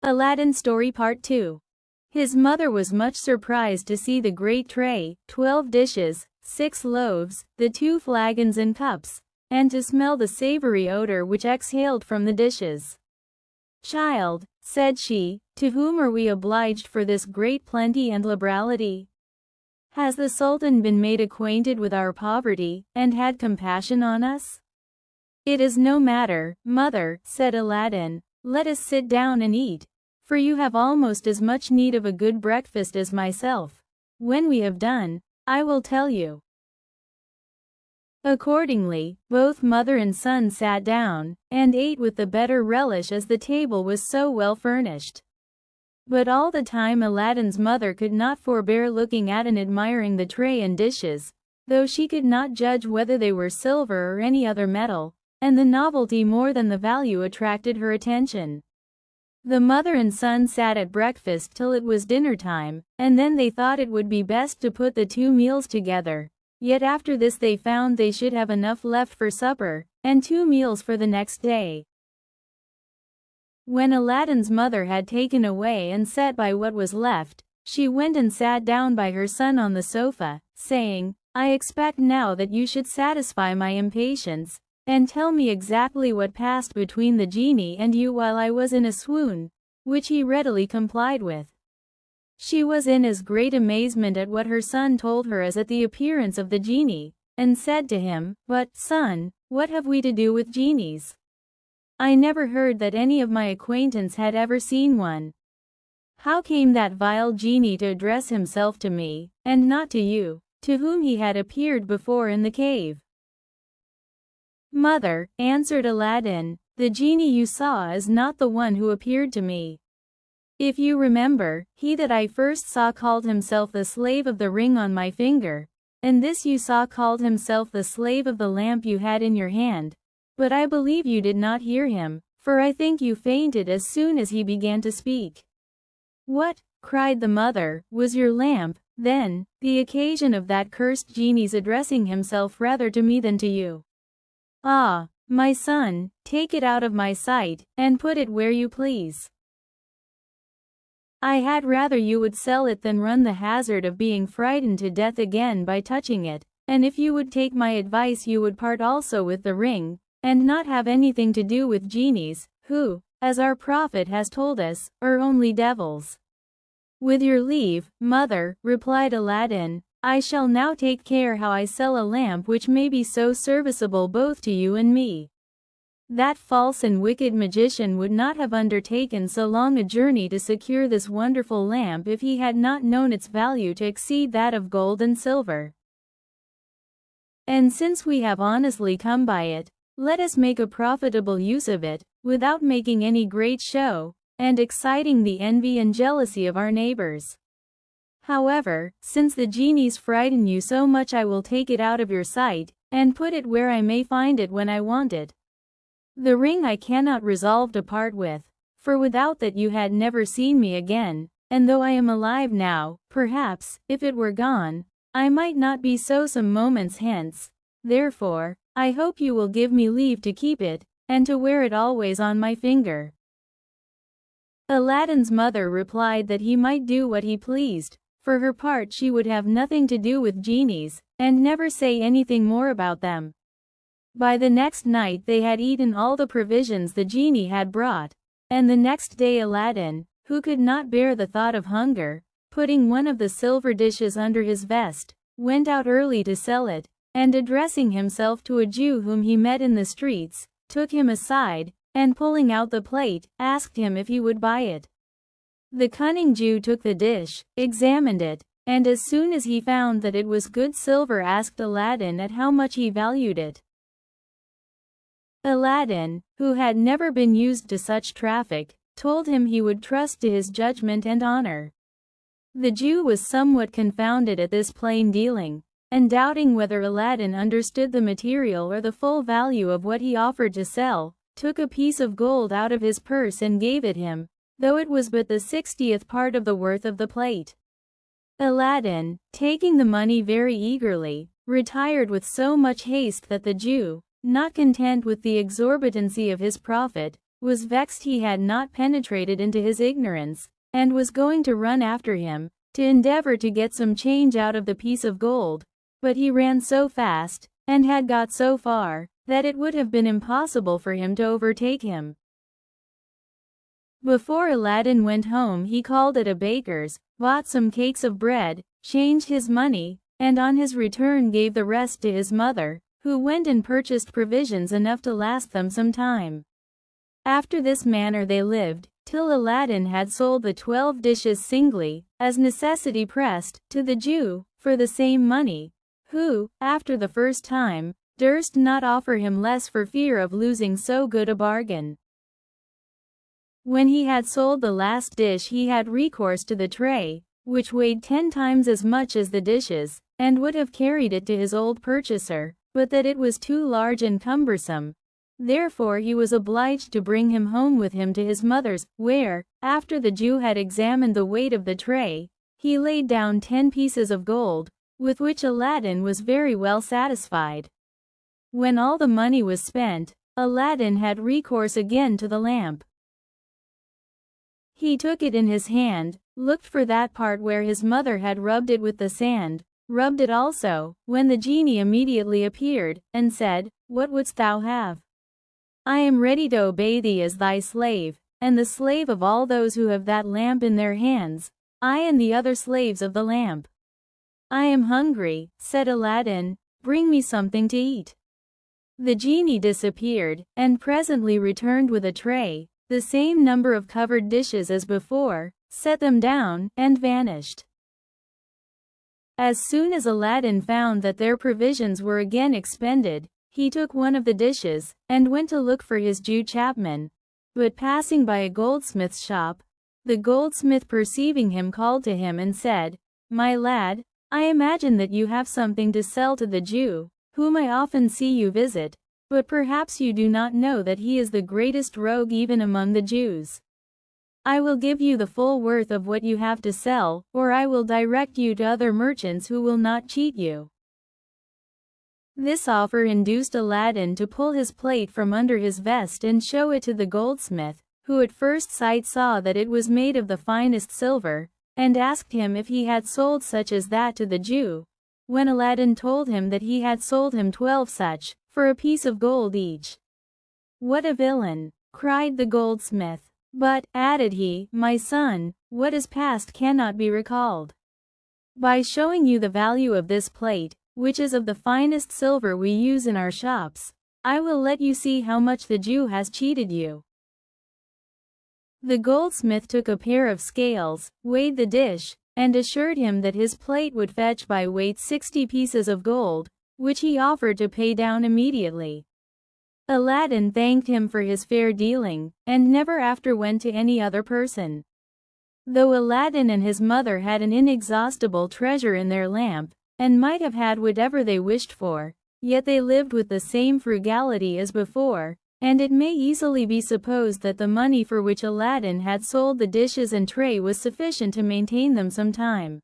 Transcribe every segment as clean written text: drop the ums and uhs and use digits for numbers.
Aladdin Story Part 2. His mother was much surprised to see the great tray, 12 dishes, 6 loaves, the 2 flagons and cups, and to smell the savory odor which exhaled from the dishes. "Child," said she, "to whom are we obliged for this great plenty and liberality? Has the Sultan been made acquainted with our poverty, and had compassion on us?" "It is no matter, mother," said Aladdin. "Let us sit down and eat, for you have almost as much need of a good breakfast as myself. When we have done, I will tell you." Accordingly, both mother and son sat down, and ate with the better relish as the table was so well furnished. But all the time Aladdin's mother could not forbear looking at and admiring the tray and dishes, though she could not judge whether they were silver or any other metal, and the novelty more than the value attracted her attention. The mother and son sat at breakfast till it was dinner time, and then they thought it would be best to put the 2 meals together. Yet after this they found they should have enough left for supper, and 2 meals for the next day. When Aladdin's mother had taken away and set by what was left, she went and sat down by her son on the sofa, saying, "I expect now that you should satisfy my impatience, and tell me exactly what passed between the genie and you while I was in a swoon," which he readily complied with. She was in as great amazement at what her son told her as at the appearance of the genie, and said to him, "But, son, what have we to do with genies? I never heard that any of my acquaintance had ever seen one. How came that vile genie to address himself to me, and not to you, to whom he had appeared before in the cave?" "Mother," answered Aladdin, "the genie you saw is not the one who appeared to me. If you remember, he that I first saw called himself the slave of the ring on my finger, and this you saw called himself the slave of the lamp you had in your hand. But I believe you did not hear him, for I think you fainted as soon as he began to speak." "What," cried the mother, "was your lamp, then, the occasion of that cursed genie's addressing himself rather to me than to you? Ah, my son, take it out of my sight, and put it where you please. I had rather you would sell it than run the hazard of being frightened to death again by touching it, and if you would take my advice you would part also with the ring, and not have anything to do with genies, who, as our prophet has told us, are only devils." "With your leave, mother," replied Aladdin, "I shall now take care how I sell a lamp which may be so serviceable both to you and me." That false and wicked magician would not have undertaken so long a journey to secure this wonderful lamp if he had not known its value to exceed that of gold and silver. And since we have honestly come by it, let us make a profitable use of it, without making any great show, and exciting the envy and jealousy of our neighbors. However, since the genies frighten you so much I will take it out of your sight, and put it where I may find it when I want it. The ring I cannot resolve to part with, for without that you had never seen me again, and though I am alive now, perhaps, if it were gone, I might not be so some moments hence. Therefore, I hope you will give me leave to keep it, and to wear it always on my finger." Aladdin's mother replied that he might do what he pleased. For her part she would have nothing to do with genies, and never say anything more about them. By the next night they had eaten all the provisions the genie had brought, and the next day Aladdin, who could not bear the thought of hunger, putting one of the silver dishes under his vest, went out early to sell it, and addressing himself to a Jew whom he met in the streets, took him aside, and pulling out the plate, asked him if he would buy it. The cunning Jew took the dish, examined it, and as soon as he found that it was good silver asked Aladdin at how much he valued it. Aladdin, who had never been used to such traffic, told him he would trust to his judgment and honor. The Jew was somewhat confounded at this plain dealing, and doubting whether Aladdin understood the material or the full value of what he offered to sell, took a piece of gold out of his purse and gave it him, though it was but the 60th part of the worth of the plate. Aladdin, taking the money very eagerly, retired with so much haste that the Jew, not content with the exorbitancy of his profit, was vexed he had not penetrated into his ignorance, and was going to run after him, to endeavor to get some change out of the piece of gold, but he ran so fast, and had got so far, that it would have been impossible for him to overtake him. Before Aladdin went home he called at a baker's, bought some cakes of bread, changed his money, and on his return gave the rest to his mother, who went and purchased provisions enough to last them some time. After this manner they lived, till Aladdin had sold the 12 dishes singly, as necessity pressed, to the Jew, for the same money, who, after the first time, durst not offer him less for fear of losing so good a bargain. When he had sold the last dish he had recourse to the tray, which weighed 10 times as much as the dishes, and would have carried it to his old purchaser, but that it was too large and cumbersome. Therefore he was obliged to bring him home with him to his mother's, where, after the Jew had examined the weight of the tray, he laid down 10 pieces of gold, with which Aladdin was very well satisfied. When all the money was spent, Aladdin had recourse again to the lamp. He took it in his hand, looked for that part where his mother had rubbed it with the sand, rubbed it also, when the genie immediately appeared, and said, "What wouldst thou have? I am ready to obey thee as thy slave, and the slave of all those who have that lamp in their hands, I and the other slaves of the lamp." "I am hungry," said Aladdin, "bring me something to eat." The genie disappeared, and presently returned with a tray, the same number of covered dishes as before, set them down, and vanished. As soon as Aladdin found that their provisions were again expended, he took one of the dishes, and went to look for his Jew chapman, but passing by a goldsmith's shop, the goldsmith perceiving him called to him and said, "My lad, I imagine that you have something to sell to the Jew, whom I often see you visit, but perhaps you do not know that he is the greatest rogue even among the Jews. I will give you the full worth of what you have to sell, or I will direct you to other merchants who will not cheat you." This offer induced Aladdin to pull his plate from under his vest and show it to the goldsmith, who at first sight saw that it was made of the finest silver, and asked him if he had sold such as that to the Jew, when Aladdin told him that he had sold him 12 such, for a piece of gold each. "What a villain!" cried the goldsmith. "But," added he, "my son, what is past cannot be recalled. By showing you the value of this plate, which is of the finest silver we use in our shops, I will let you see how much the Jew has cheated you." The goldsmith took a pair of scales, weighed the dish, and assured him that his plate would fetch by weight 60 pieces of gold, which he offered to pay down immediately. Aladdin thanked him for his fair dealing, and never after went to any other person. Though Aladdin and his mother had an inexhaustible treasure in their lamp, and might have had whatever they wished for, yet they lived with the same frugality as before, and it may easily be supposed that the money for which Aladdin had sold the dishes and tray was sufficient to maintain them some time.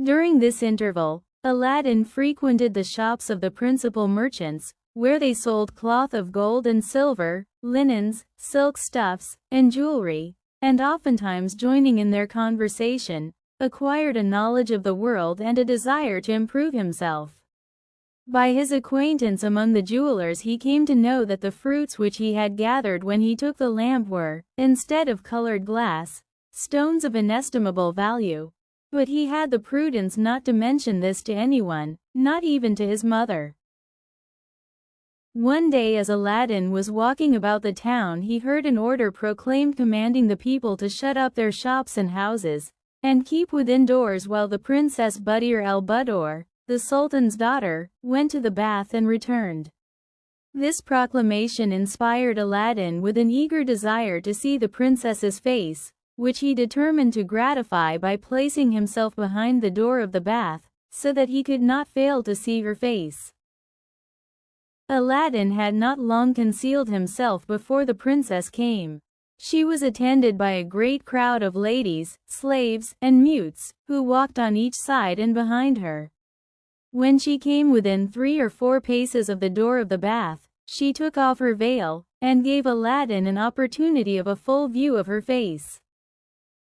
During this interval, Aladdin frequented the shops of the principal merchants, where they sold cloth of gold and silver, linens, silk stuffs, and jewelry, and oftentimes joining in their conversation, acquired a knowledge of the world and a desire to improve himself. By his acquaintance among the jewelers he came to know that the fruits which he had gathered when he took the lamp were, instead of colored glass, stones of inestimable value, but he had the prudence not to mention this to anyone, not even to his mother. One day as Aladdin was walking about the town he heard an order proclaimed commanding the people to shut up their shops and houses, and keep within doors while the Princess Buddir al-Buddoor, the Sultan's daughter, went to the bath and returned. This proclamation inspired Aladdin with an eager desire to see the princess's face, which he determined to gratify by placing himself behind the door of the bath, so that he could not fail to see her face. Aladdin had not long concealed himself before the princess came. She was attended by a great crowd of ladies, slaves, and mutes, who walked on each side and behind her. When she came within 3 or 4 paces of the door of the bath, she took off her veil, and gave Aladdin an opportunity of a full view of her face.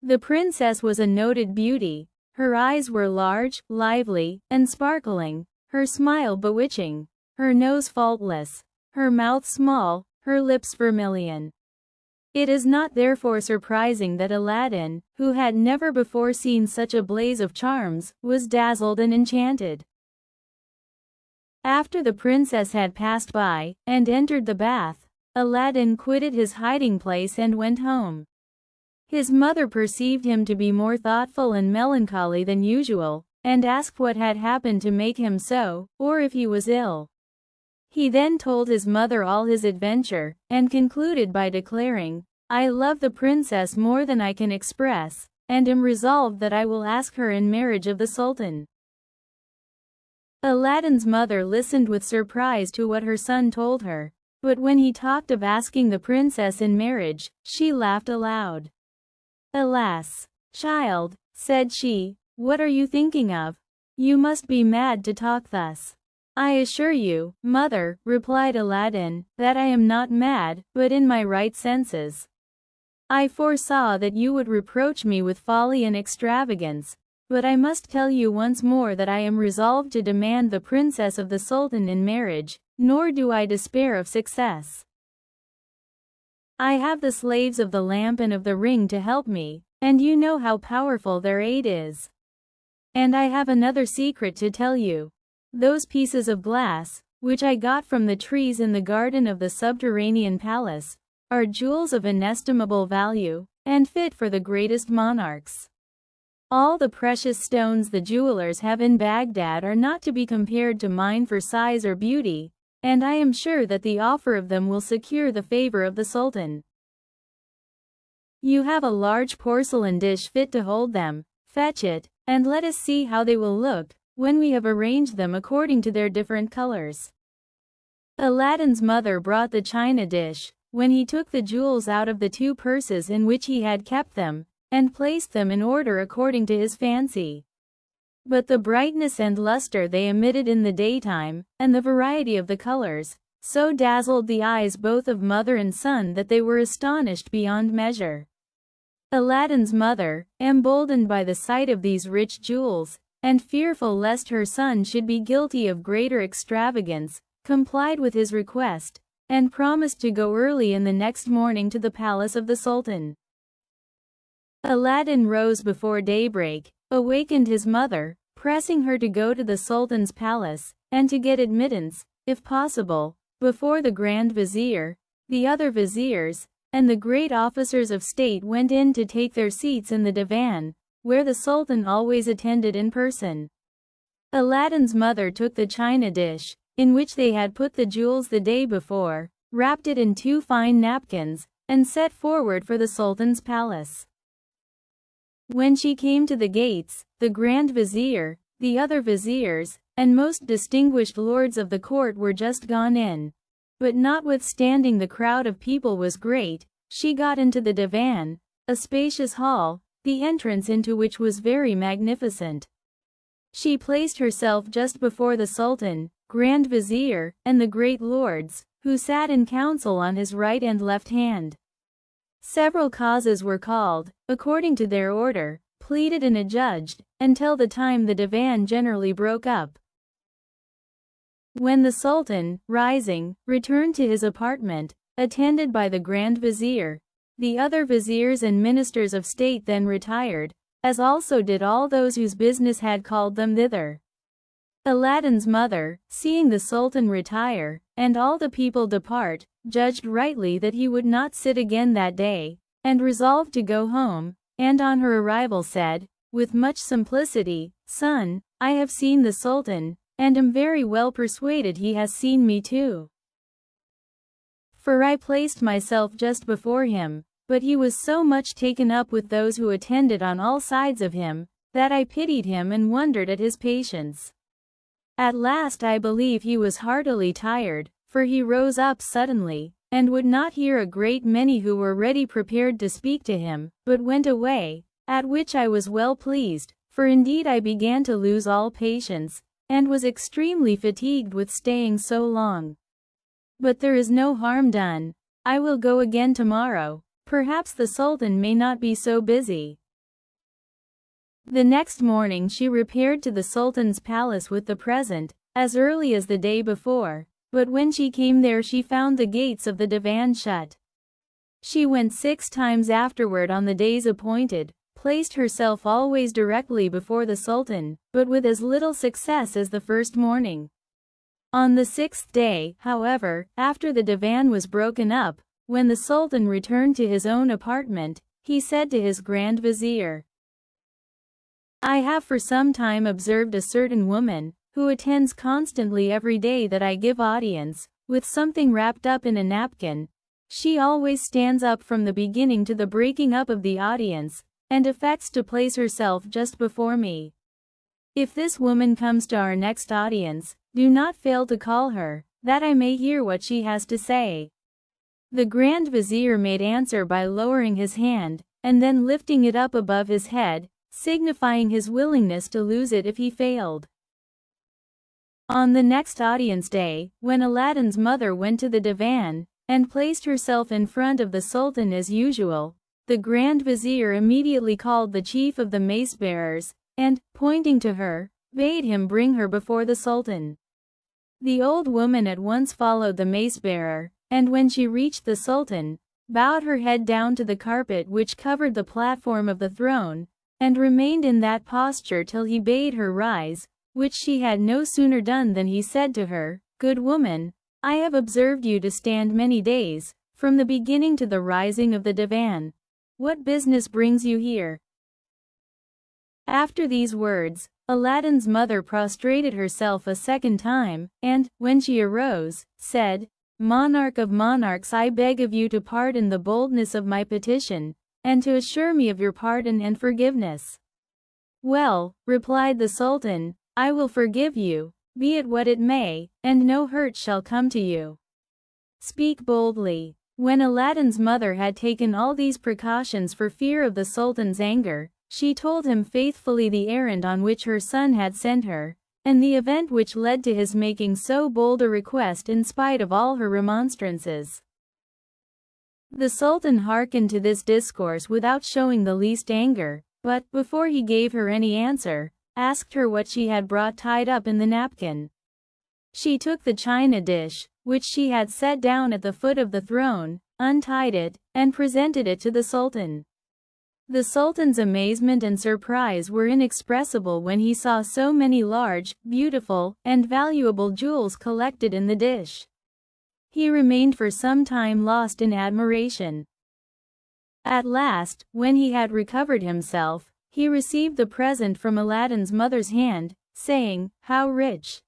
The princess was a noted beauty. Her eyes were large, lively, and sparkling, her smile bewitching, her nose faultless, her mouth small, her lips vermilion. It is not therefore surprising that Aladdin, who had never before seen such a blaze of charms, was dazzled and enchanted. After the princess had passed by, and entered the bath, Aladdin quitted his hiding place and went home. His mother perceived him to be more thoughtful and melancholy than usual, and asked what had happened to make him so, or if he was ill. He then told his mother all his adventure, and concluded by declaring, "I love the princess more than I can express, and am resolved that I will ask her in marriage of the Sultan." Aladdin's mother listened with surprise to what her son told her, but when he talked of asking the princess in marriage, she laughed aloud. "Alas, child," said she, "what are you thinking of? You must be mad to talk thus." "I assure you, mother," replied Aladdin, "that I am not mad, but in my right senses. I foresaw that you would reproach me with folly and extravagance, but I must tell you once more that I am resolved to demand the princess of the Sultan in marriage, nor do I despair of success. I have the slaves of the lamp and of the ring to help me, and you know how powerful their aid is. And I have another secret to tell you. Those pieces of glass, which I got from the trees in the garden of the subterranean palace, are jewels of inestimable value, and fit for the greatest monarchs. All the precious stones the jewelers have in Baghdad are not to be compared to mine for size or beauty, and I am sure that the offer of them will secure the favor of the Sultan. You have a large porcelain dish fit to hold them. Fetch it, and let us see how they will look, when we have arranged them according to their different colors." Aladdin's mother brought the china dish, when he took the jewels out of the two purses in which he had kept them, and placed them in order according to his fancy. But the brightness and luster they emitted in the daytime, and the variety of the colors, so dazzled the eyes both of mother and son that they were astonished beyond measure. Aladdin's mother, emboldened by the sight of these rich jewels, and fearful lest her son should be guilty of greater extravagance, complied with his request, and promised to go early in the next morning to the palace of the Sultan. Aladdin rose before daybreak, awakened his mother, pressing her to go to the Sultan's palace, and to get admittance, if possible, before the Grand Vizier. The other viziers, and the great officers of state went in to take their seats in the divan, where the Sultan always attended in person. Aladdin's mother took the china dish, in which they had put the jewels the day before, wrapped it in 2 fine napkins, and set forward for the Sultan's palace. When she came to the gates, the Grand Vizier, the other viziers, and most distinguished lords of the court were just gone in. But notwithstanding the crowd of people was great, she got into the divan, a spacious hall, the entrance into which was very magnificent. She placed herself just before the Sultan, Grand Vizier, and the great lords, who sat in council on his right and left hand. Several causes were called, according to their order, pleaded and adjudged, until the time the divan generally broke up. When the Sultan, rising, returned to his apartment, attended by the Grand Vizier, the other viziers and ministers of state then retired, as also did all those whose business had called them thither. Aladdin's mother, seeing the Sultan retire, and all the people depart, judged rightly that he would not sit again that day, and resolved to go home, and on her arrival said, with much simplicity, "Son, I have seen the Sultan, and am very well persuaded he has seen me too. For I placed myself just before him, but he was so much taken up with those who attended on all sides of him, that I pitied him and wondered at his patience. At last I believe he was heartily tired, for he rose up suddenly, and would not hear a great many who were ready prepared to speak to him, but went away, at which I was well pleased, for indeed I began to lose all patience, and was extremely fatigued with staying so long. But there is no harm done. I will go again tomorrow. Perhaps the Sultan may not be so busy. The next morning she repaired to the Sultan's palace with the present, as early as the day before, but when she came there she found the gates of the divan shut. She went 6 times afterward on the days appointed, placed herself always directly before the Sultan, but with as little success as the first morning. On the 6th day, however, after the divan was broken up, when the Sultan returned to his own apartment, he said to his Grand Vizier, I have for some time observed a certain woman, who attends constantly every day that I give audience, with something wrapped up in a napkin. She always stands up from the beginning to the breaking up of the audience, and affects to place herself just before me. If this woman comes to our next audience, do not fail to call her, that I may hear what she has to say. The Grand Vizier made answer by lowering his hand, and then lifting it up above his head, signifying his willingness to lose it if he failed. On the next audience day, when Aladdin's mother went to the divan, and placed herself in front of the Sultan as usual, the Grand Vizier immediately called the chief of the mace-bearers, and, pointing to her, bade him bring her before the Sultan. The old woman at once followed the mace-bearer, and when she reached the Sultan, bowed her head down to the carpet which covered the platform of the throne, and remained in that posture till he bade her rise, which she had no sooner done than he said to her, Good woman, I have observed you to stand many days, from the beginning to the rising of the divan. What business brings you here? After these words, Aladdin's mother prostrated herself a second time, and, when she arose, said, Monarch of monarchs, I beg of you to pardon the boldness of my petition, and to assure me of your pardon and forgiveness. Well, replied the Sultan, I will forgive you, be it what it may, and no hurt shall come to you. Speak boldly. When Aladdin's mother had taken all these precautions for fear of the Sultan's anger, she told him faithfully the errand on which her son had sent her, and the event which led to his making so bold a request in spite of all her remonstrances. The Sultan hearkened to this discourse without showing the least anger, but, before he gave her any answer, asked her what she had brought tied up in the napkin. She took the china dish, which she had set down at the foot of the throne, untied it, and presented it to the Sultan. The Sultan's amazement and surprise were inexpressible when he saw so many large, beautiful, and valuable jewels collected in the dish. He remained for some time lost in admiration. At last, when he had recovered himself, he received the present from Aladdin's mother's hand, saying, How rich!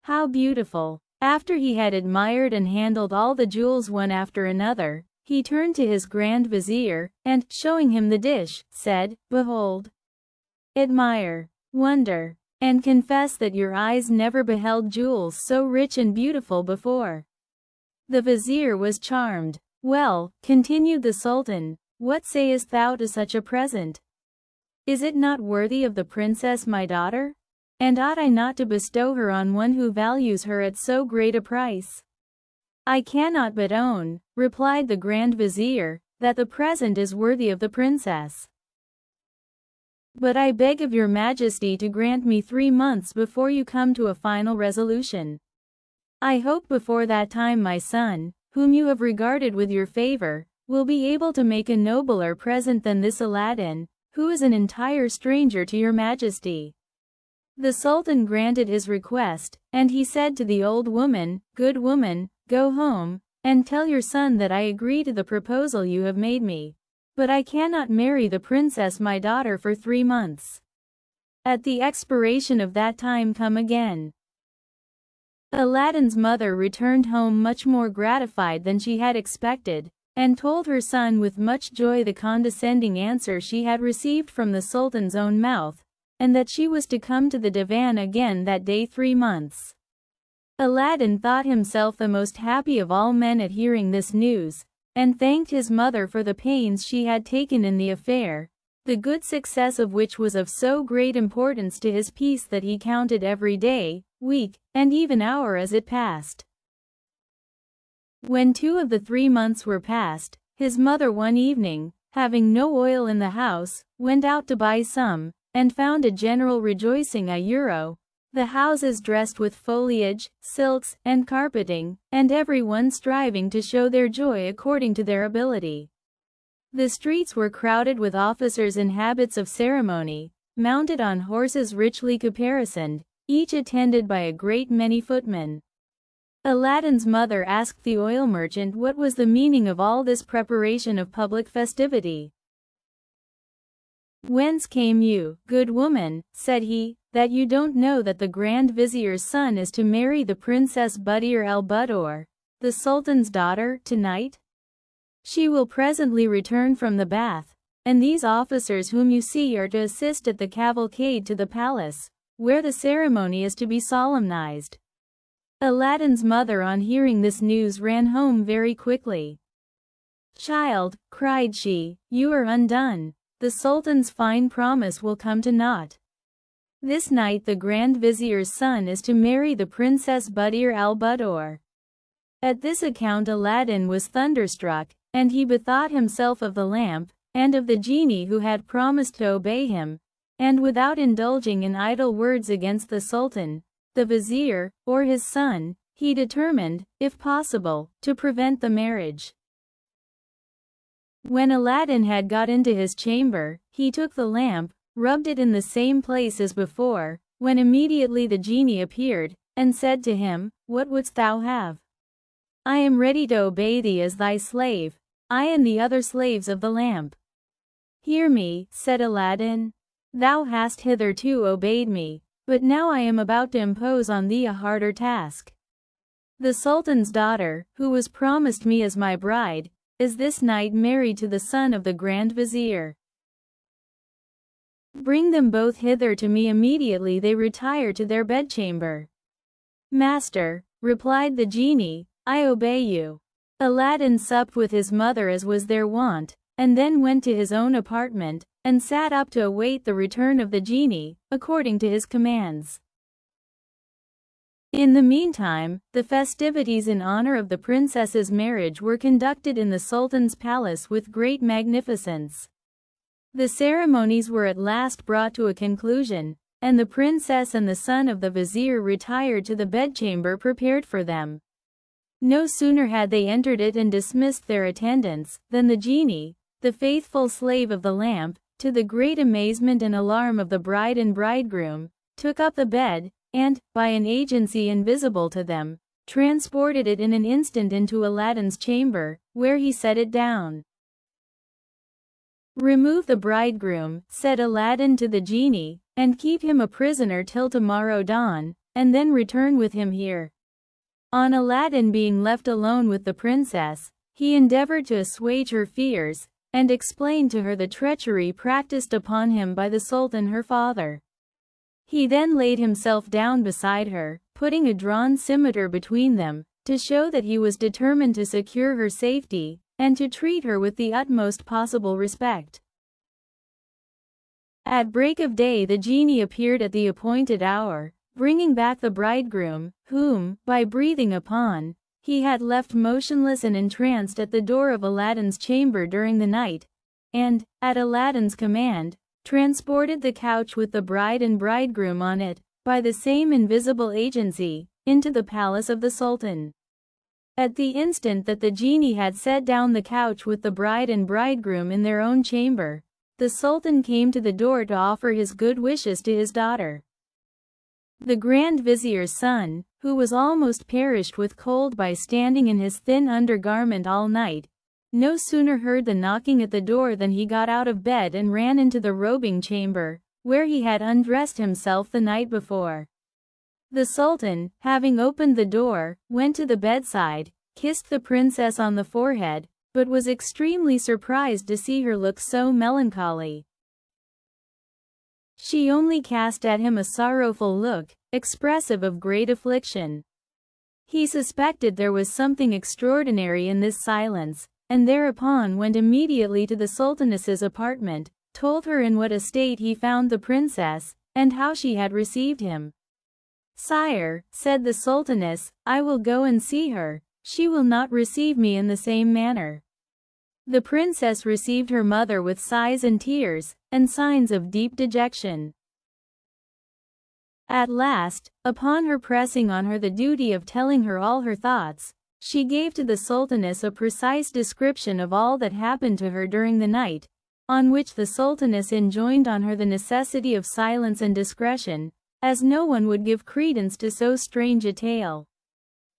How beautiful! After he had admired and handled all the jewels one after another, he turned to his Grand Vizier, and, showing him the dish, said, Behold, admire, wonder, and confess that your eyes never beheld jewels so rich and beautiful before. The Vizier was charmed. Well, continued the Sultan, what sayest thou to such a present? Is it not worthy of the princess my daughter? And ought I not to bestow her on one who values her at so great a price? I cannot but own, replied the Grand Vizier, that the present is worthy of the princess. But I beg of your Majesty to grant me 3 months before you come to a final resolution. I hope before that time my son, whom you have regarded with your favor, will be able to make a nobler present than this Aladdin, who is an entire stranger to your Majesty. The Sultan granted his request, and he said to the old woman, Good woman, go home, and tell your son that I agree to the proposal you have made me. But I cannot marry the princess my daughter for 3 months. At the expiration of that time come again. Aladdin's mother returned home much more gratified than she had expected, and told her son with much joy the condescending answer she had received from the Sultan's own mouth, and that she was to come to the divan again that day 3 months. Aladdin thought himself the most happy of all men at hearing this news, and thanked his mother for the pains she had taken in the affair, the good success of which was of so great importance to his peace that he counted every day, week, and even hour as it passed. When 2 of the 3 months were past, his mother one evening, having no oil in the house, went out to buy some, and found a general rejoicing at Euro, the houses dressed with foliage, silks, and carpeting, and every one striving to show their joy according to their ability. The streets were crowded with officers in habits of ceremony, mounted on horses richly caparisoned, each attended by a great many footmen. Aladdin's mother asked the oil merchant what was the meaning of all this preparation of public festivity. "Whence came you, good woman," said he, "that you don't know that the Grand Vizier's son is to marry the Princess Buddir al-Buddoor, the Sultan's daughter, tonight? She will presently return from the bath, and these officers whom you see are to assist at the cavalcade to the palace, where the ceremony is to be solemnized." Aladdin's mother on hearing this news ran home very quickly. "Child," cried she, "you are undone. The Sultan's fine promise will come to naught. This night the Grand Vizier's son is to marry the Princess Buddir al-Buddoor." At this account Aladdin was thunderstruck, and he bethought himself of the lamp, and of the genie who had promised to obey him, and without indulging in idle words against the Sultan, the Vizier, or his son, he determined, if possible, to prevent the marriage. When Aladdin had got into his chamber, he took the lamp, rubbed it in the same place as before, when immediately the genie appeared, and said to him, "What wouldst thou have? I am ready to obey thee as thy slave, I and the other slaves of the lamp." "Hear me," said Aladdin. "Thou hast hitherto obeyed me, but now I am about to impose on thee a harder task. The Sultan's daughter, who was promised me as my bride, is this night married to the son of the Grand Vizier. Bring them both hither to me immediately." They retired to their bedchamber. "Master," replied the genie, "I obey you." Aladdin supped with his mother as was their wont, and then went to his own apartment, and sat up to await the return of the genie, according to his commands. In the meantime, the festivities in honor of the princess's marriage were conducted in the Sultan's palace with great magnificence. The ceremonies were at last brought to a conclusion, and the princess and the son of the vizier retired to the bedchamber prepared for them. No sooner had they entered it and dismissed their attendants, than the genie, the faithful slave of the lamp, to the great amazement and alarm of the bride and bridegroom, took up the bed, and, by an agency invisible to them, transported it in an instant into Aladdin's chamber, where he set it down. "Remove the bridegroom," said Aladdin to the genie, "and keep him a prisoner till tomorrow dawn, and then return with him here." On Aladdin being left alone with the princess, he endeavored to assuage her fears, and explained to her the treachery practiced upon him by the Sultan her father. He then laid himself down beside her, putting a drawn scimitar between them, to show that he was determined to secure her safety, and to treat her with the utmost possible respect. At break of day the genie appeared at the appointed hour, bringing back the bridegroom, whom, by breathing upon, he had left motionless and entranced at the door of Aladdin's chamber during the night, and, at Aladdin's command, transported the couch with the bride and bridegroom on it, by the same invisible agency, into the palace of the Sultan. At the instant that the genie had set down the couch with the bride and bridegroom in their own chamber, the Sultan came to the door to offer his good wishes to his daughter. The Grand Vizier's son, who was almost perished with cold by standing in his thin undergarment all night, no sooner heard the knocking at the door than he got out of bed and ran into the robing chamber, where he had undressed himself the night before. The Sultan, having opened the door, went to the bedside, kissed the princess on the forehead, but was extremely surprised to see her look so melancholy. She only cast at him a sorrowful look, expressive of great affliction. He suspected there was something extraordinary in this silence, and thereupon went immediately to the Sultaness's apartment, told her in what a state he found the princess, and how she had received him. "Sire," said the Sultaness, "I will go and see her, she will not receive me in the same manner." The princess received her mother with sighs and tears, and signs of deep dejection. At last, upon her pressing on her the duty of telling her all her thoughts, she gave to the sultaness a precise description of all that happened to her during the night, on which the sultaness enjoined on her the necessity of silence and discretion, as no one would give credence to so strange a tale.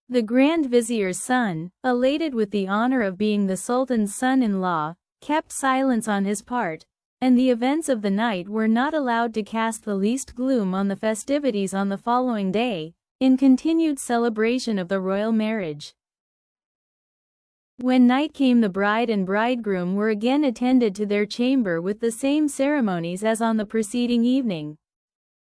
The Grand Vizier's son, elated with the honor of being the sultan's son-in-law, kept silence on his part, and the events of the night were not allowed to cast the least gloom on the festivities on the following day, in continued celebration of the royal marriage. When night came, the bride and bridegroom were again attended to their chamber with the same ceremonies as on the preceding evening.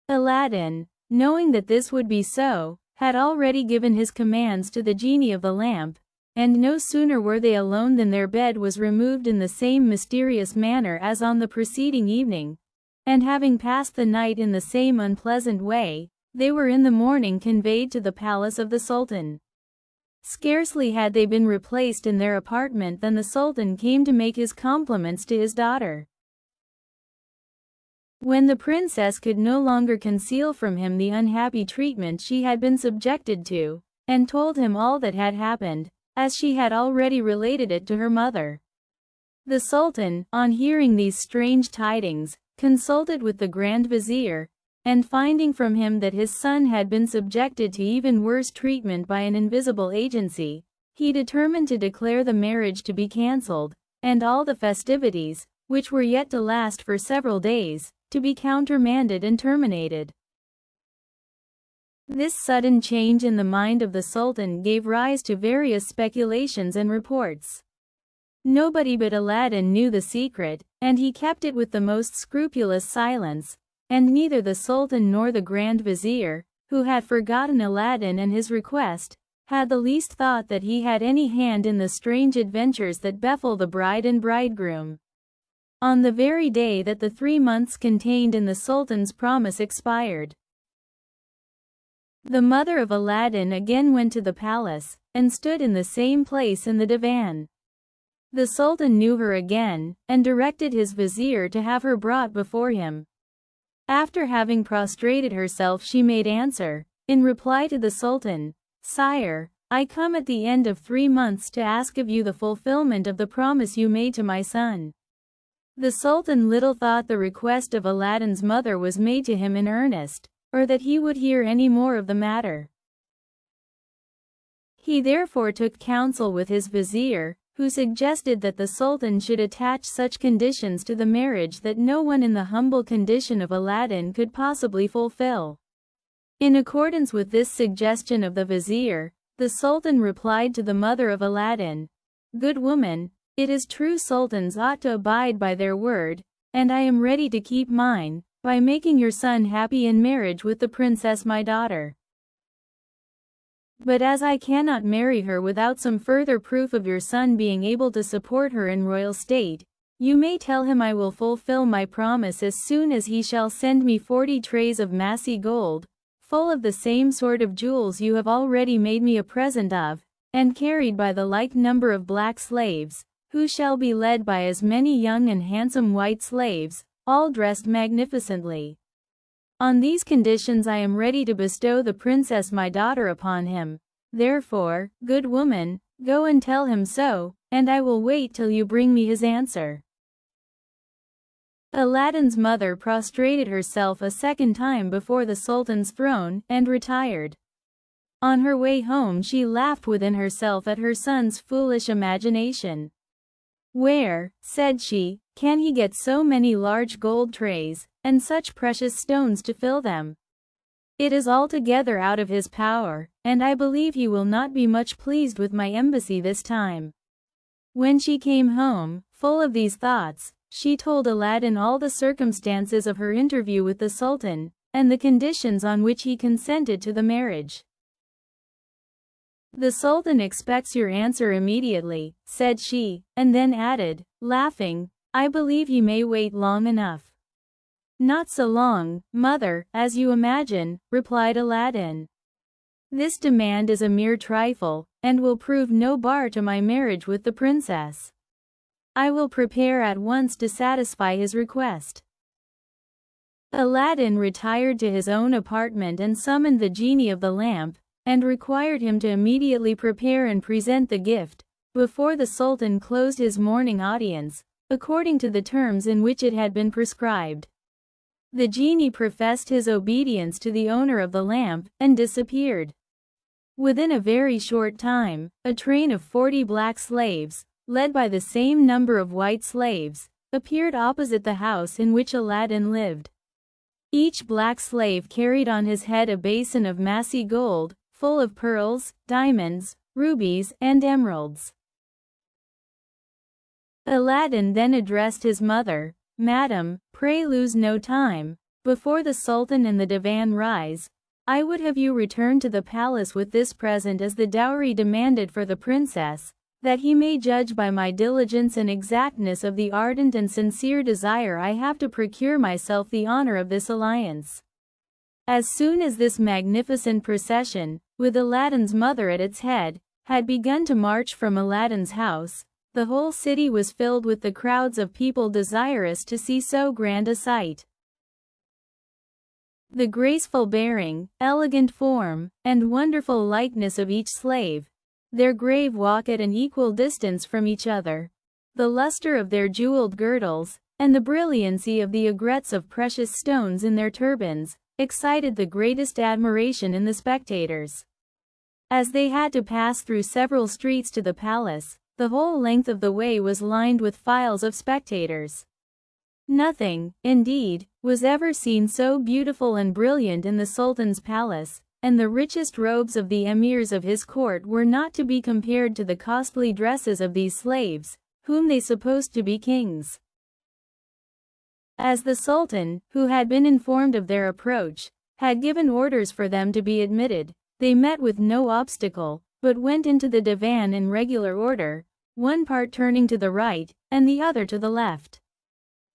Aladdin, knowing that this would be so, had already given his commands to the genie of the lamp, and no sooner were they alone than their bed was removed in the same mysterious manner as on the preceding evening, and having passed the night in the same unpleasant way, they were in the morning conveyed to the palace of the sultan. Scarcely had they been replaced in their apartment than the sultan came to make his compliments to his daughter. When the princess could no longer conceal from him the unhappy treatment she had been subjected to, and told him all that had happened, as she had already related it to her mother. The sultan, on hearing these strange tidings, consulted with the Grand Vizier, and finding from him that his son had been subjected to even worse treatment by an invisible agency, he determined to declare the marriage to be cancelled, and all the festivities, which were yet to last for several days, to be countermanded and terminated. This sudden change in the mind of the sultan gave rise to various speculations and reports. Nobody but Aladdin knew the secret, and he kept it with the most scrupulous silence, and neither the sultan nor the Grand Vizier, who had forgotten Aladdin and his request, had the least thought that he had any hand in the strange adventures that befell the bride and bridegroom. On the very day that the 3 months contained in the sultan's promise expired, the mother of Aladdin again went to the palace, and stood in the same place in the divan. The sultan knew her again, and directed his vizier to have her brought before him. After having prostrated herself, she made answer, in reply to the sultan, "Sire, I come at the end of 3 months to ask of you the fulfillment of the promise you made to my son." The sultan little thought the request of Aladdin's mother was made to him in earnest, or that he would hear any more of the matter. He therefore took counsel with his vizier, who suggested that the sultan should attach such conditions to the marriage that no one in the humble condition of Aladdin could possibly fulfill. In accordance with this suggestion of the vizier, the sultan replied to the mother of Aladdin, "Good woman, it is true sultans ought to abide by their word, and I am ready to keep mine, by making your son happy in marriage with the princess my daughter. But as I cannot marry her without some further proof of your son being able to support her in royal state, you may tell him I will fulfill my promise as soon as he shall send me 40 trays of massy gold, full of the same sort of jewels you have already made me a present of, and carried by the like number of black slaves, who shall be led by as many young and handsome white slaves, all dressed magnificently. On these conditions I am ready to bestow the princess my daughter upon him. Therefore, good woman, go and tell him so, and I will wait till you bring me his answer." Aladdin's mother prostrated herself a second time before the sultan's throne, and retired. On her way home she laughed within herself at her son's foolish imagination. "Where," said she, "can he get so many large gold trays, and such precious stones to fill them? It is altogether out of his power, and I believe he will not be much pleased with my embassy this time." When she came home, full of these thoughts, she told Aladdin all the circumstances of her interview with the sultan, and the conditions on which he consented to the marriage. "The sultan expects your answer immediately," said she, and then added, laughing, "I believe he may wait long enough." "Not so long, mother, as you imagine," replied Aladdin. "This demand is a mere trifle, and will prove no bar to my marriage with the princess. I will prepare at once to satisfy his request." Aladdin retired to his own apartment and summoned the genie of the lamp, and required him to immediately prepare and present the gift, before the Sultan closed his morning audience, according to the terms in which it had been prescribed. The genie professed his obedience to the owner of the lamp, and disappeared. Within a very short time, a train of 40 black slaves, led by the same number of white slaves, appeared opposite the house in which Aladdin lived. Each black slave carried on his head a basin of massy gold, full of pearls, diamonds, rubies, and emeralds. Aladdin then addressed his mother, "Madam, pray lose no time. Before the Sultan and the divan rise, I would have you return to the palace with this present as the dowry demanded for the princess, that he may judge by my diligence and exactness of the ardent and sincere desire I have to procure myself the honor of this alliance." As soon as this magnificent procession, with Aladdin's mother at its head, had begun to march from Aladdin's house, the whole city was filled with the crowds of people desirous to see so grand a sight. The graceful bearing, elegant form, and wonderful likeness of each slave, their grave walk at an equal distance from each other, the luster of their jeweled girdles, and the brilliancy of the aigrettes of precious stones in their turbans, excited the greatest admiration in the spectators. As they had to pass through several streets to the palace, the whole length of the way was lined with files of spectators. Nothing, indeed, was ever seen so beautiful and brilliant in the Sultan's palace, and the richest robes of the emirs of his court were not to be compared to the costly dresses of these slaves, whom they supposed to be kings. As the Sultan, who had been informed of their approach, had given orders for them to be admitted, they met with no obstacle, but went into the divan in regular order, one part turning to the right, and the other to the left.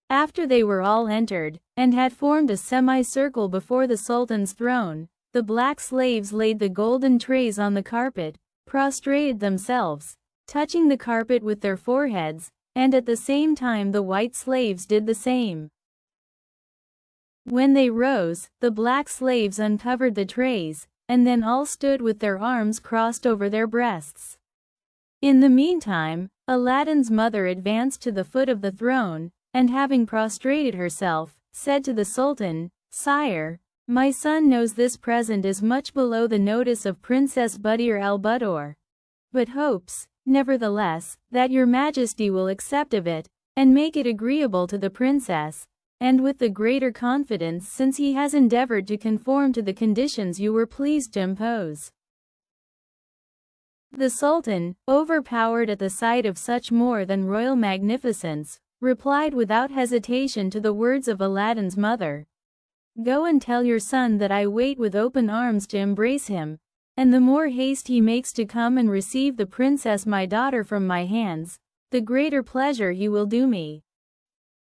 After they were all entered, and had formed a semicircle before the Sultan's throne, the black slaves laid the golden trays on the carpet, prostrated themselves, touching the carpet with their foreheads, and at the same time the white slaves did the same. When they rose, the black slaves uncovered the trays, and then all stood with their arms crossed over their breasts. In the meantime, Aladdin's mother advanced to the foot of the throne, and having prostrated herself, said to the Sultan, "Sire, my son knows this present is much below the notice of Princess Buddir al-Buddoor, but hopes, nevertheless, that your Majesty will accept of it, and make it agreeable to the princess, and with the greater confidence since he has endeavored to conform to the conditions you were pleased to impose." The Sultan, overpowered at the sight of such more than royal magnificence, replied without hesitation to the words of Aladdin's mother, "Go and tell your son that I wait with open arms to embrace him, and the more haste he makes to come and receive the princess my daughter from my hands, the greater pleasure he will do me."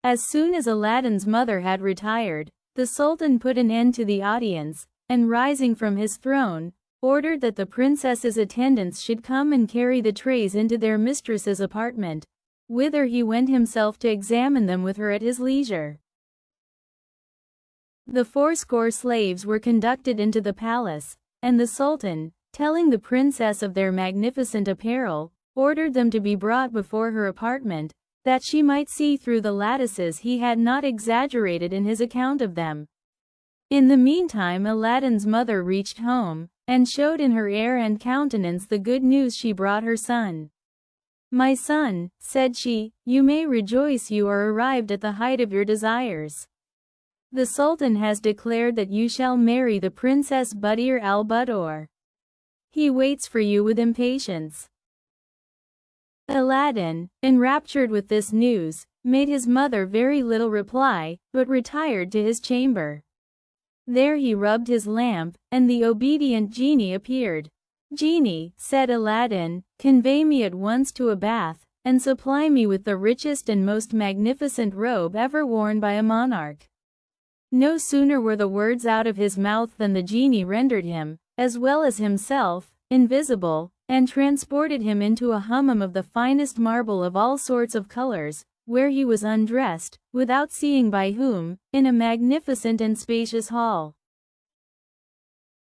As soon as Aladdin's mother had retired, the Sultan put an end to the audience, and rising from his throne, ordered that the princess's attendants should come and carry the trays into their mistress's apartment, whither he went himself to examine them with her at his leisure. The 80 slaves were conducted into the palace, and the Sultan, telling the princess of their magnificent apparel, ordered them to be brought before her apartment, that she might see through the lattices he had not exaggerated in his account of them. In the meantime Aladdin's mother reached home, and showed in her air and countenance the good news she brought her son. "My son," said she, "you may rejoice you are arrived at the height of your desires. The Sultan has declared that you shall marry the Princess Buddir al-Buddoor. He waits for you with impatience." Aladdin, enraptured with this news, made his mother very little reply, but retired to his chamber. There he rubbed his lamp, and the obedient genie appeared. "Genie," said Aladdin, "convey me at once to a bath, and supply me with the richest and most magnificent robe ever worn by a monarch." No sooner were the words out of his mouth than the genie rendered him, as well as himself, invisible, and transported him into a hammam of the finest marble of all sorts of colors, where he was undressed, without seeing by whom, in a magnificent and spacious hall.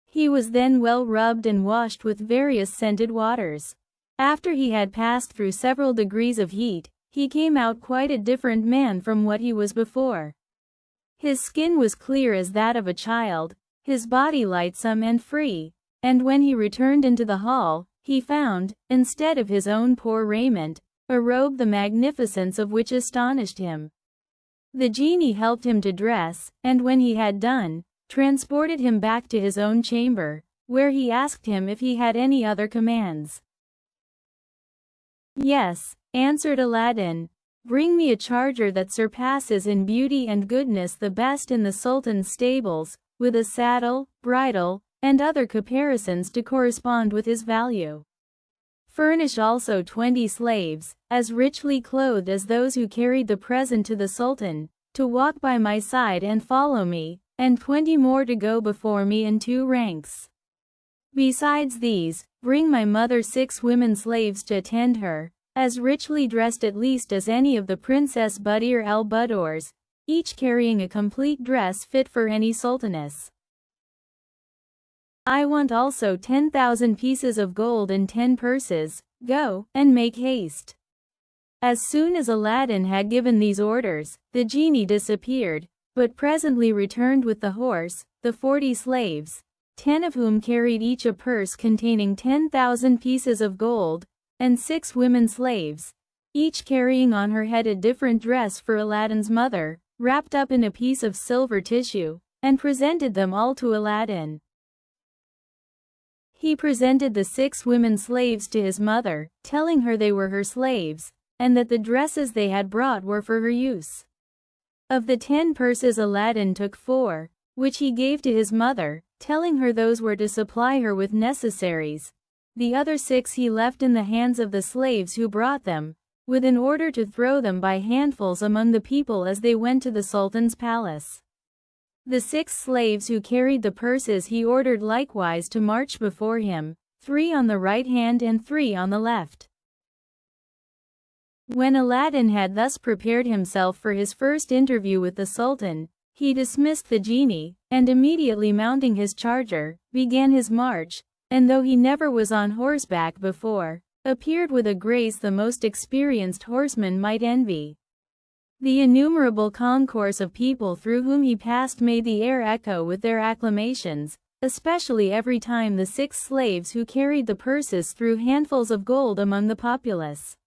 He was then well rubbed and washed with various scented waters. After he had passed through several degrees of heat, he came out quite a different man from what he was before. His skin was clear as that of a child, his body lightsome and free, and when he returned into the hall, he found, instead of his own poor raiment, a robe the magnificence of which astonished him. The genie helped him to dress, and when he had done, transported him back to his own chamber, where he asked him if he had any other commands. "Yes," answered Aladdin. "Bring me a charger that surpasses in beauty and goodness the best in the Sultan's stables, with a saddle, bridle, and other caparisons to correspond with his value. Furnish also 20 slaves, as richly clothed as those who carried the present to the Sultan, to walk by my side and follow me, and 20 more to go before me in 2 ranks. Besides these, bring my mother 6 women slaves to attend her, as richly dressed at least as any of the Princess Buddir al-Buddurs, each carrying a complete dress fit for any sultaness. I want also 10,000 pieces of gold and 10 purses. Go, and make haste." As soon as Aladdin had given these orders, the genie disappeared, but presently returned with the horse, the 40 slaves, 10 of whom carried each a purse containing 10,000 pieces of gold, and 6 women slaves, each carrying on her head a different dress for Aladdin's mother, wrapped up in a piece of silver tissue, and presented them all to Aladdin. He presented the 6 women slaves to his mother, telling her they were her slaves, and that the dresses they had brought were for her use. Of the 10 purses Aladdin took 4, which he gave to his mother, telling her those were to supply her with necessaries. The other 6 he left in the hands of the slaves who brought them, with an order to throw them by handfuls among the people as they went to the Sultan's palace. The 6 slaves who carried the purses he ordered likewise to march before him, 3 on the right hand and 3 on the left. When Aladdin had thus prepared himself for his first interview with the Sultan, he dismissed the genie, and immediately mounting his charger, began his march, and though he never was on horseback before, appeared with a grace the most experienced horseman might envy. The innumerable concourse of people through whom he passed made the air echo with their acclamations, especially every time the 6 slaves who carried the purses threw handfuls of gold among the populace.